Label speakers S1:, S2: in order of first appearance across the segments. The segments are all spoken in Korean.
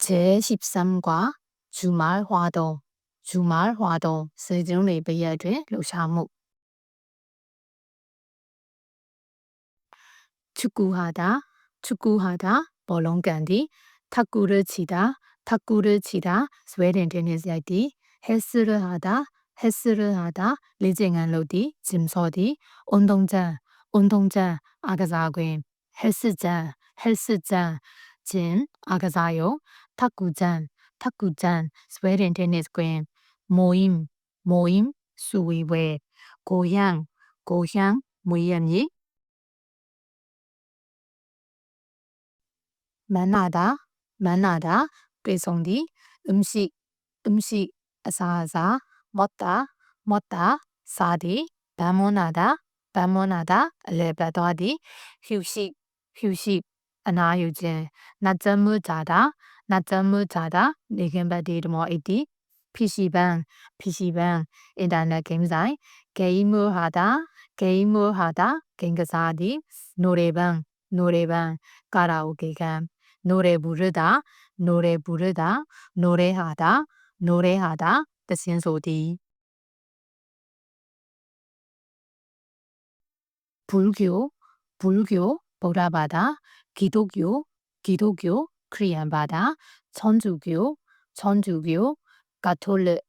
S1: 제13과 주말 활동 세종의 배야돼 로샤무 축구하다 볼롱간디 탁구를 치다 스웨덴 테니스 야이디 헬스를 하다 레징한 짐서디 운동장 아가사괴 헬스장 짐 아가사요 탁구장 스웨덴 테니스 괴 모임 수위회 고향 모임이 만나다 배송디 음식 아사아사 먹다 사디 방문하다 레바도디 휴식 아나유제 낮잠을 자다 내겐바디 모이디 PC방 인터넷 게임사이 게임을 하다 게임가사디 노래방 카라오케간 노래 부르다 노래하다 뜻신소디 불교 보라바다 기독교 크리안바다 천주교 가톨릭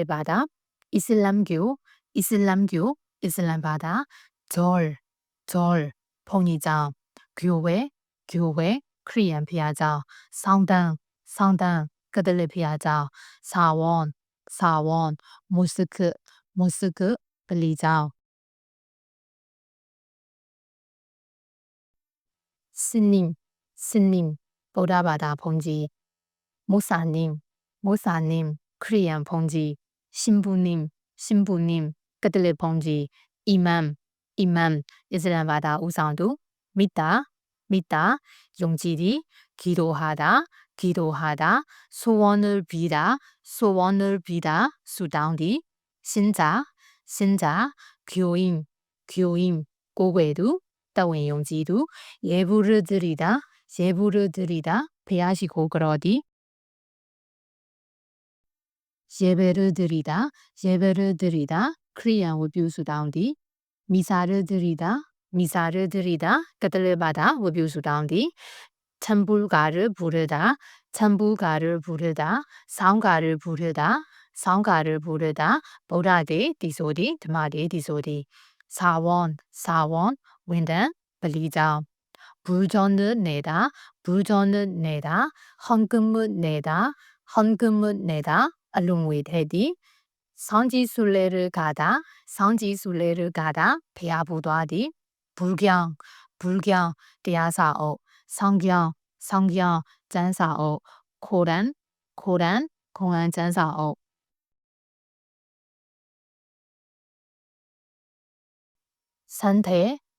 S1: 바다 이슬람교 이슬람바다 절 봉이장 교회 크리안 피아자 상당 가톨릭 피아자 사원 모스크 빌리자 스님 보라바다 봉지 모사님 크리안 봉지 신부님 가톨릭 봉지 이맘 이슬람바다 우상도 미타 용지리 기도하다 소원을 비다 수당디 신자 교인 고괴도 따윈 용지도 예부를 드리다 배하시고 그러디 예배를 드리다 크리안 우뷰수당디 미사를 드리다 가톨릭바다 우뷰수당디 참불가를 부르다 상가를 부르다 보라데 디소디 드마데 디소디 사원 윈단 빌리자 불전을 내다 헌금을 내다 알롱웨테디 상지순례를 가다 배아부도하디 불경 대야사오 성경 짠사오 코란 공안 짠사오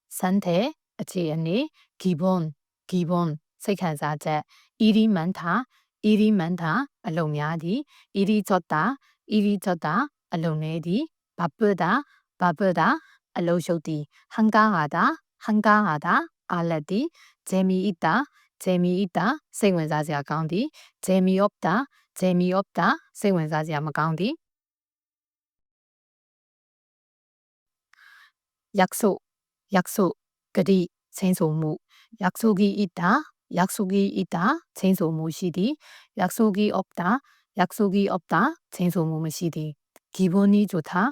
S1: 산태အခြေအနေ 기본စိတ်ခံစားချက် 이리 많다 알롱냐디 이리 졌다 알롱네디 바쁘다 알롱쇼디 한가하다 알레디 재미있다စိတ်ဝင်စားစရာ ကောင်း디 재미없다စိတ်ဝင်စားစရာ မကောင်း디 약속 그디 생소무 약속이 있다 생소무시디 약속이 없다 생소무시디 기분이 좋다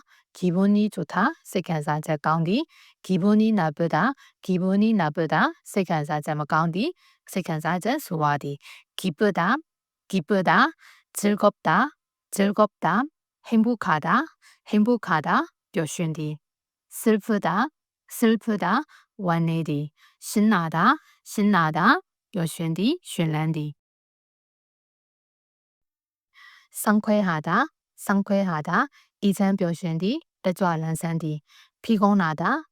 S1: စိတ်ခံစားချက် ကောင်း디 기분이 나쁘다စိတ်ခံစားချက် မကောင်း디စိတ်ခံစားချက် 소화디 기쁘다 즐겁다 행복하다 뼈슌디 슬프다 완내디 신나다 뼈슌디 슌란디 상쾌하다 이찬 뼈슌디 떠좌란산디 피곤하다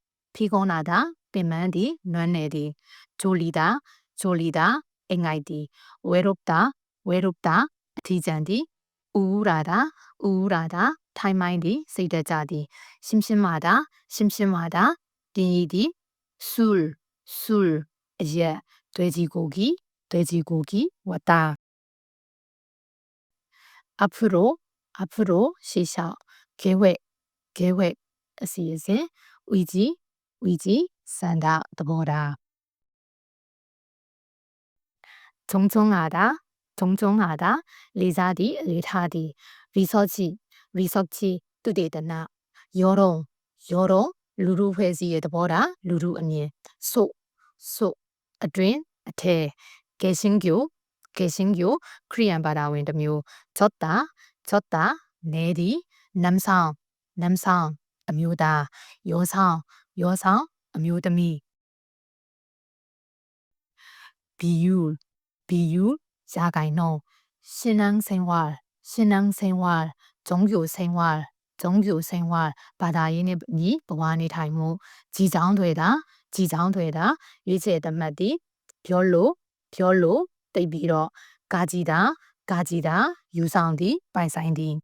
S1: 빈만디 넌내디 졸리다 앵아이디 외롭다 디잔디 우울하다 타이마인디 세이다자디 심심하다 디니디 술 돼지고기 돼지고기 왔다. 앞으로 시작. 계획 시에세 의지 산다 더보다. 정정하다 리자디 리타디 리서치 뜨대드나 여러 루루 회지의 더보다 루루 아니 소အတွင်းအထဲ 개신교 크리안 바다윈 တစ်မျိုး 졌다 내디 남성အမျိုးသား 여성အမျိုးသမီး 비율 야가이노 신앙생활 종교생활 바다인의 니 보안이 타이무 지정되다 유지의 담마디 별로တိတ်ပြီးတော့ 가지다 유상디 바이사인디